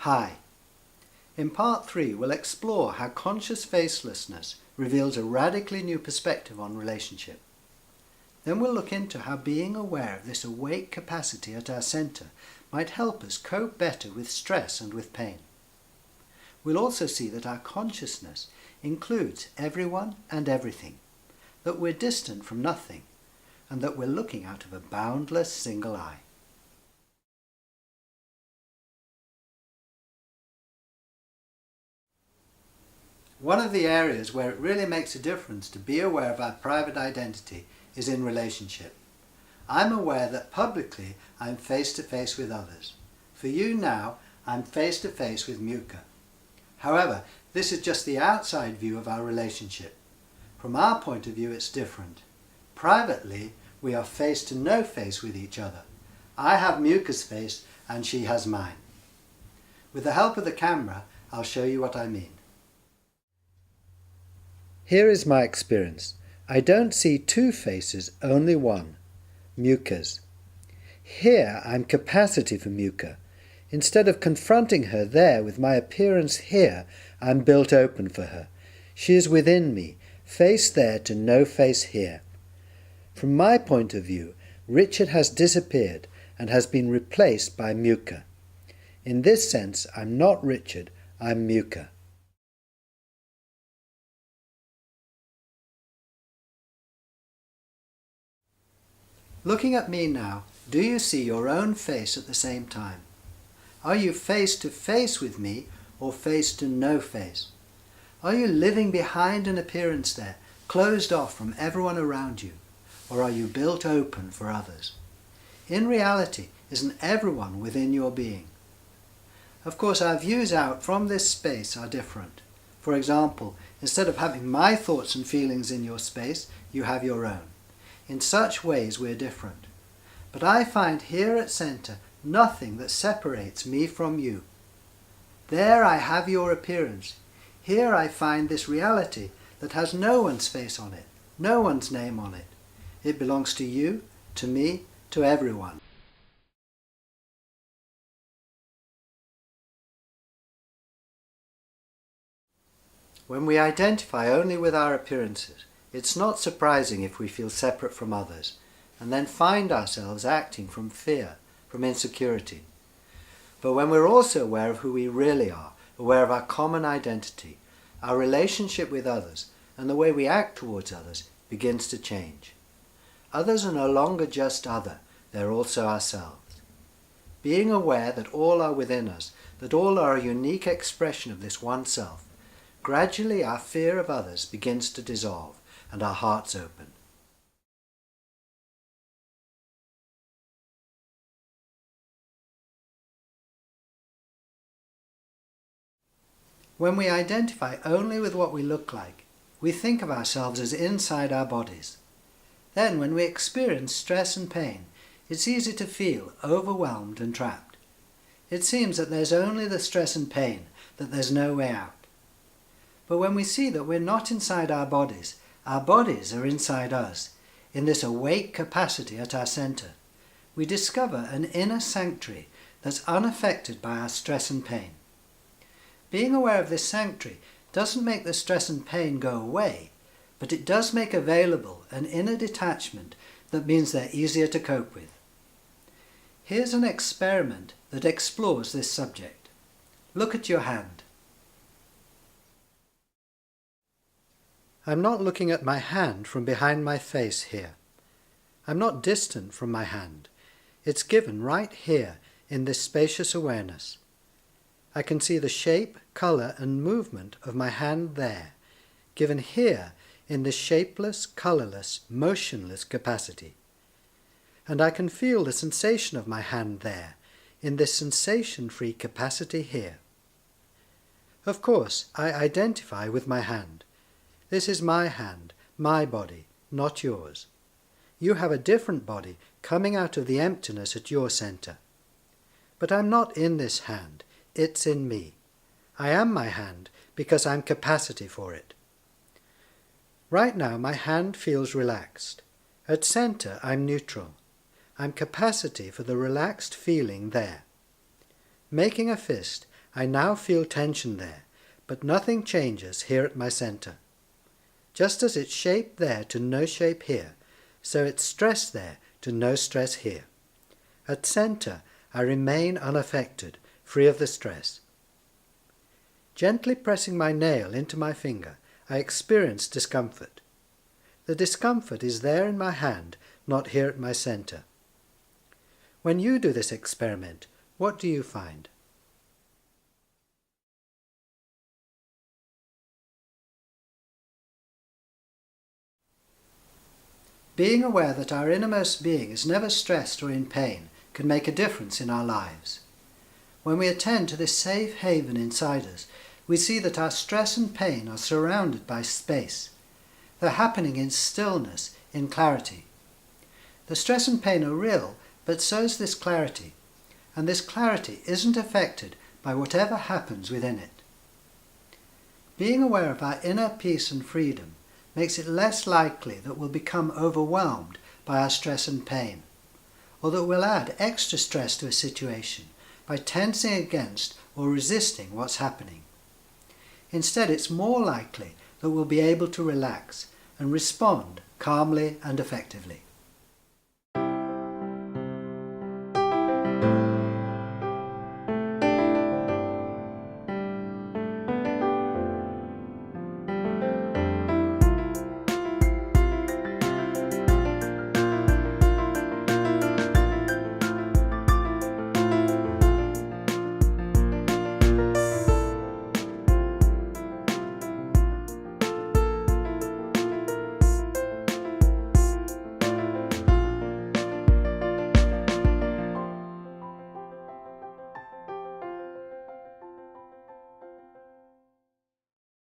Hi. In part 3 we'll explore how conscious facelessness reveals a radically new perspective on relationship. Then we'll look into how being aware of this awake capacity at our centre might help us cope better with stress and with pain. We'll also see that our consciousness includes everyone and everything, that we're distant from nothing, and that we're looking out of a boundless single eye. One of the areas where it really makes a difference to be aware of our private identity is in relationship. I'm aware that publicly I'm face to face with others. For you now, I'm face to face with Muka. However, this is just the outside view of our relationship. From our point of view, it's different. Privately, we are face to no face with each other. I have Muka's face and she has mine. With the help of the camera, I'll show you what I mean. Here is my experience. I don't see two faces, only one, Muka's. Here I'm capacity for Muka. Instead of confronting her there with my appearance here, I'm built open for her. She is within me, face there to no face here. From my point of view, Richard has disappeared and has been replaced by Muka. In this sense, I'm not Richard, I'm Muka. Looking at me now, do you see your own face at the same time? Are you face to face with me or face to no face? Are you living behind an appearance there, closed off from everyone around you? Or are you built open for others? In reality, isn't everyone within your being? Of course, our views out from this space are different. For example, instead of having my thoughts and feelings in your space, you have your own. In such ways we're different. But I find here at centre nothing that separates me from you. There I have your appearance. Here I find this reality that has no one's face on it, no one's name on it. It belongs to you, to me, to everyone. When we identify only with our appearances, it's not surprising if we feel separate from others, and then find ourselves acting from fear, from insecurity. But when we're also aware of who we really are, aware of our common identity, our relationship with others, and the way we act towards others begins to change. Others are no longer just other, they're also ourselves. Being aware that all are within us, that all are a unique expression of this one self, gradually our fear of others begins to dissolve, and our hearts open. When we identify only with what we look like, we think of ourselves as inside our bodies. Then when we experience stress and pain, it's easy to feel overwhelmed and trapped. It seems that there's only the stress and pain, that there's no way out. But when we see that we're not inside our bodies are inside us, in this awake capacity at our centre, we discover an inner sanctuary that's unaffected by our stress and pain. Being aware of this sanctuary doesn't make the stress and pain go away, but it does make available an inner detachment that means they're easier to cope with. Here's an experiment that explores this subject. Look at your hand. I'm not looking at my hand from behind my face here. I'm not distant from my hand. It's given right here in this spacious awareness. I can see the shape, colour and movement of my hand there, given here in this shapeless, colourless, motionless capacity. And I can feel the sensation of my hand there, in this sensation-free capacity here. Of course, I identify with my hand. This is my hand, my body, not yours. You have a different body coming out of the emptiness at your centre. But I'm not in this hand, it's in me. I am my hand because I'm capacity for it. Right now my hand feels relaxed. At centre I'm neutral. I'm capacity for the relaxed feeling there. Making a fist, I now feel tension there, but nothing changes here at my center. Just as it's shape there to no shape here, so it's stress there to no stress here. At center, I remain unaffected, free of the stress. Gently pressing my nail into my finger, I experience discomfort. The discomfort is there in my hand, not here at my center. When you do this experiment, what do you find? Being aware that our innermost being is never stressed or in pain can make a difference in our lives. When we attend to this safe haven inside us, we see that our stress and pain are surrounded by space. They're happening in stillness, in clarity. The stress and pain are real, but so is this clarity. And this clarity isn't affected by whatever happens within it. Being aware of our inner peace and freedom makes it less likely that we'll become overwhelmed by our stress and pain, or that we'll add extra stress to a situation by tensing against or resisting what's happening. Instead, it's more likely that we'll be able to relax and respond calmly and effectively.